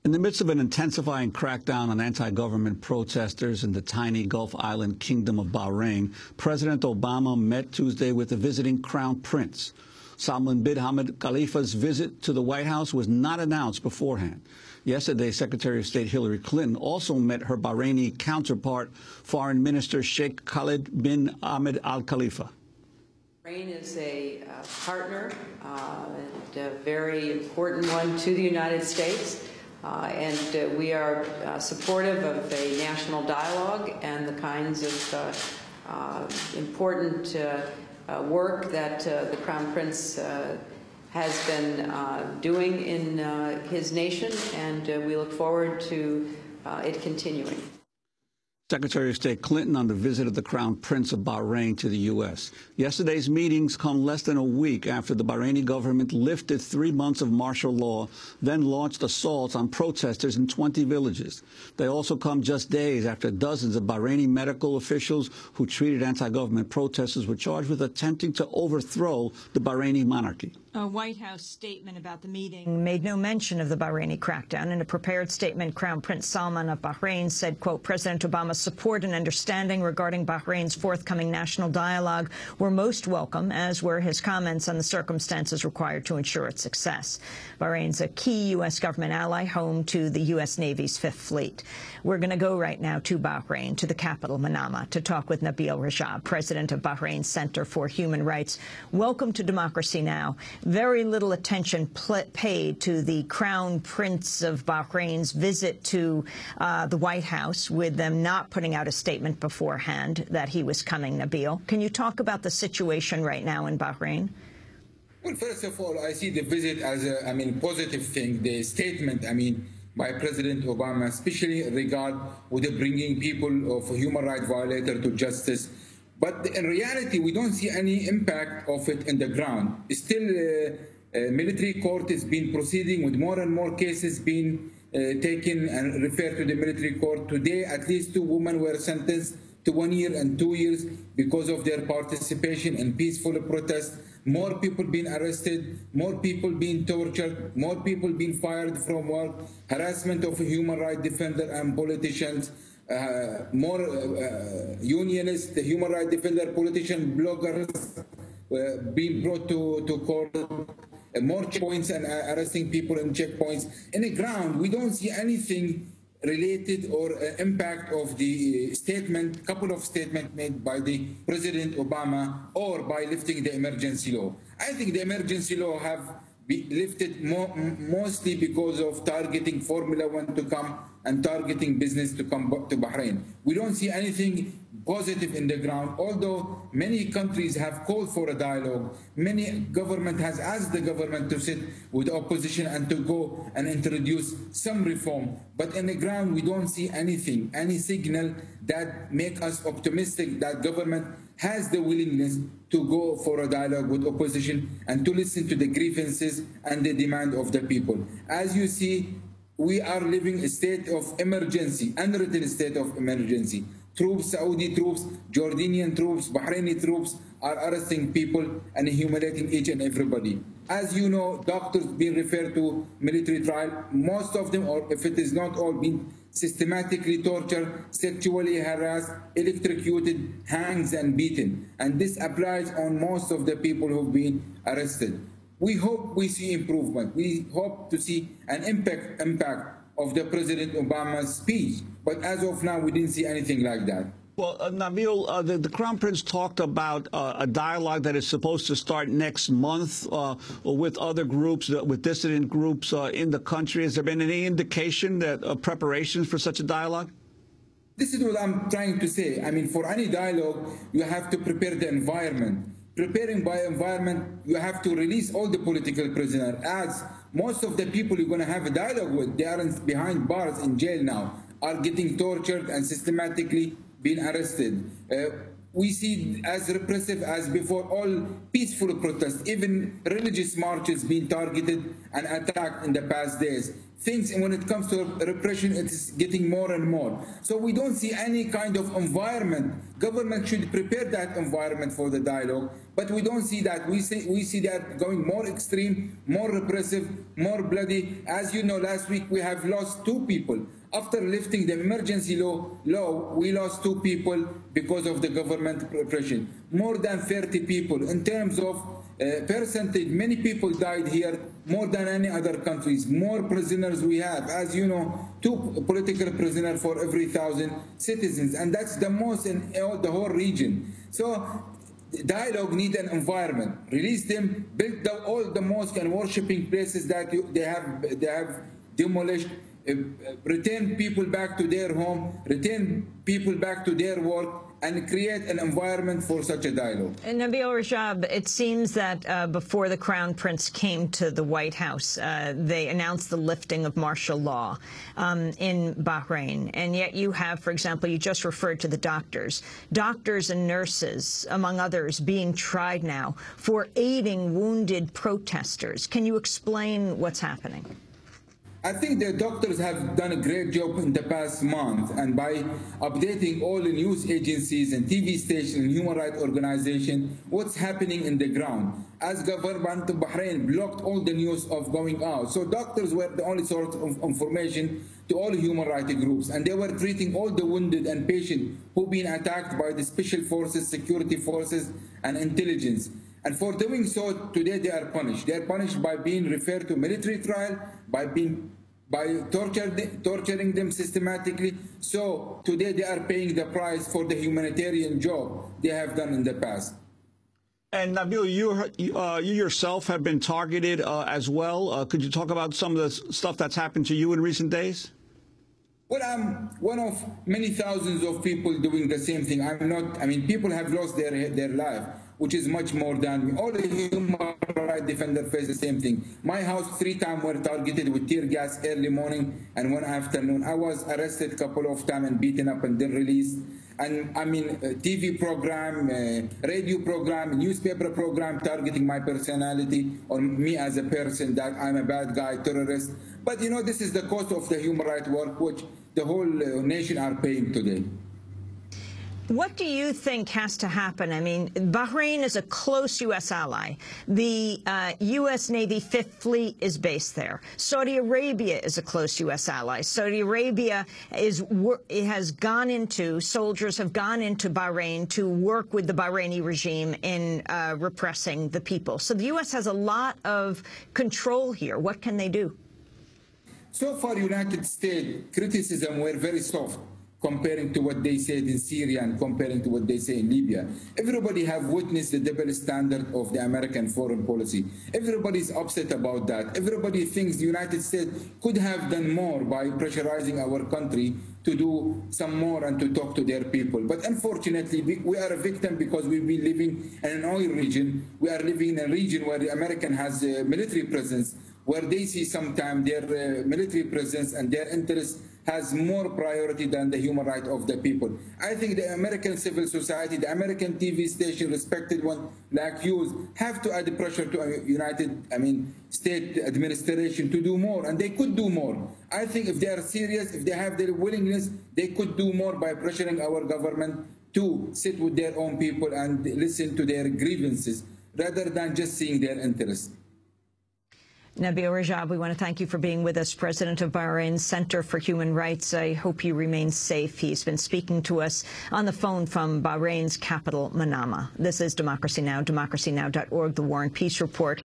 In the midst of an intensifying crackdown on anti-government protesters in the tiny Gulf island Kingdom of Bahrain, President Obama met Tuesday with the visiting Crown Prince. Salman bin al-Khalifa's visit to the White House was not announced beforehand. Yesterday, Secretary of State Hillary Clinton also met her Bahraini counterpart, Foreign Minister Sheikh Khalid bin Ahmed al-Khalifa. Bahrain is a partner, and a very important one to the United States. And we are supportive of a national dialogue and the kinds of important work that the Crown Prince has been doing in his nation, and we look forward to it continuing. Secretary of State Clinton on the visit of the Crown Prince of Bahrain to the U.S. Yesterday's meetings come less than a week after the Bahraini government lifted 3 months of martial law, then launched assaults on protesters in 20 villages. They also come just days after dozens of Bahraini medical officials who treated anti-government protesters were charged with attempting to overthrow the Bahraini monarchy. A White House statement about the meeting made no mention of the Bahraini crackdown. In a prepared statement, Crown Prince Salman of Bahrain said, quote, President Obama's support and understanding regarding Bahrain's forthcoming national dialogue were most welcome, as were his comments on the circumstances required to ensure its success. Bahrain's a key U.S. government ally, home to the U.S. Navy's Fifth Fleet. We're going to go right now to Bahrain, to the capital, Manama, to talk with Nabeel Rajab, president of Bahrain's Center for Human Rights. Welcome to Democracy Now! Very little attention paid to the Crown Prince of Bahrain's visit to the White House, with them not putting out a statement beforehand that he was coming, Nabeel. Can you talk about the situation right now in Bahrain? Well, first of all, I see the visit as a, positive thing. The statement, by President Obama, especially in regard with the bringing people of human rights violator to justice. But in reality, we don't see any impact of it in the ground. Still, military court is being proceeding with more and more cases being taken and referred to the military court. Today, at least 2 women were sentenced to 1 year and 2 years because of their participation in peaceful protests. More people being arrested, more people being tortured, more people being fired from work, harassment of human rights defenders and politicians. More unionists, human rights defenders, politicians, bloggers being brought to court, more checkpoints and arresting people in checkpoints. In the ground, we don't see anything related or impact of the statement, couple of statements made by the President Obama or by lifting the emergency law. I think the emergency law have been lifted mostly because of targeting Formula One to come and targeting business to come to Bahrain. We don't see anything positive in the ground, although many countries have called for a dialogue. Many government has asked the government to sit with the opposition and to go and introduce some reform. But in the ground, we don't see anything, any signal that make us optimistic that government has the willingness to go for a dialogue with opposition and to listen to the grievances and the demand of the people. As you see, we are living a state of emergency, unwritten state of emergency. Troops, Saudi troops, Jordanian troops, Bahraini troops are arresting people and humiliating each and everybody. As you know, doctors being referred to military trial, most of them, or if it is not all, being systematically tortured, sexually harassed, electrocuted, hanged and beaten. And this applies on most of the people who've been arrested. We hope we see improvement. We hope to see an impact of the President Obama's speech. But as of now, we didn't see anything like that. Well, Nabeel, the Crown Prince talked about a dialogue that is supposed to start next month with other groups, with dissident groups in the country. Has there been any indication that preparations for such a dialogue? This is what I'm trying to say. For any dialogue, you have to prepare the environment. Preparing by environment, you have to release all the political prisoners, as most of the people you're going to have a dialogue with, they are behind bars in jail now, are getting tortured and systematically being arrested. We see as repressive as before all peaceful protests, even religious marches being targeted and attacked in the past days. things, and when it comes to repression, it is getting more and more. So we don't see any kind of environment. Government should prepare that environment for the dialogue, but we don't see that. We see that going more extreme, more repressive, more bloody. As you know, last week we have lost 2 people. After lifting the emergency law, we lost 2 people because of the government repression. More than 30 people. In terms of percentage, many people died here, more than any other countries. More prisoners we have. As you know, 2 political prisoners for every 1,000 citizens, and that's the most in the whole region. So dialogue need an environment. Release them, build all the mosques and worshipping places that they have demolished. Return people back to their home, return people back to their work, and create an environment for such a dialogue. And Nabeel Rajab, it seems that before the Crown Prince came to the White House, they announced the lifting of martial law in Bahrain. And yet you have, for example, you just referred to the doctors and nurses, among others, being tried now for aiding wounded protesters. Can you explain what's happening? I think the doctors have done a great job in the past month, and by updating all the news agencies and TV stations and human rights organizations what's happening in the ground, as government of Bahrain blocked all the news of going out. So doctors were the only source of information to all human rights groups, and they were treating all the wounded and patients who've been attacked by the special forces, security forces, and intelligence. And for doing so, today they are punished. They are punished by being referred to military trial, by torturing them systematically. So today they are paying the price for the humanitarian job they have done in the past. And Nabeel, you yourself have been targeted as well. Could you talk about some of the stuff that's happened to you in recent days? Well, I'm one of many thousands of people doing the same thing. People have lost their life, which is much more than me. All the human rights defenders face the same thing. My house 3 times were targeted with tear gas early morning and 1 afternoon. I was arrested a couple of times and beaten up and then released. And TV program, radio program, newspaper program targeting my personality or me as a person, that I'm a bad guy, terrorist. But you know, this is the cost of the human rights work which the whole nation are paying today. What do you think has to happen? I mean, Bahrain is a close U.S. ally. The U.S. Navy Fifth Fleet is based there. Saudi Arabia is a close U.S. ally. Saudi Arabia soldiers have gone into Bahrain to work with the Bahraini regime in repressing the people. So the U.S. has a lot of control here. What can they do? So far, United States criticism were very soft, comparing to what they said in Syria and comparing to what they say in Libya. Everybody have witnessed the double standard of the American foreign policy. Everybody is upset about that. Everybody thinks the United States could have done more by pressurizing our country to do some more and to talk to their people. But unfortunately, we are a victim because we've been living in an oil region. We are living in a region where the American has a military presence, where they see sometimes their military presence and their interests has more priority than the human right of the people. I think the American civil society, the American TV station, respected one like you, have to add pressure to United States administration to do more, and they could do more. I think if they are serious, if they have the willingness, they could do more by pressuring our government to sit with their own people and listen to their grievances rather than just seeing their interests. Nabeel Rajab, we want to thank you for being with us, President of Bahrain's Center for Human Rights. I hope you remain safe. He's been speaking to us on the phone from Bahrain's capital, Manama. This is Democracy Now!, democracynow.org, The War and Peace Report.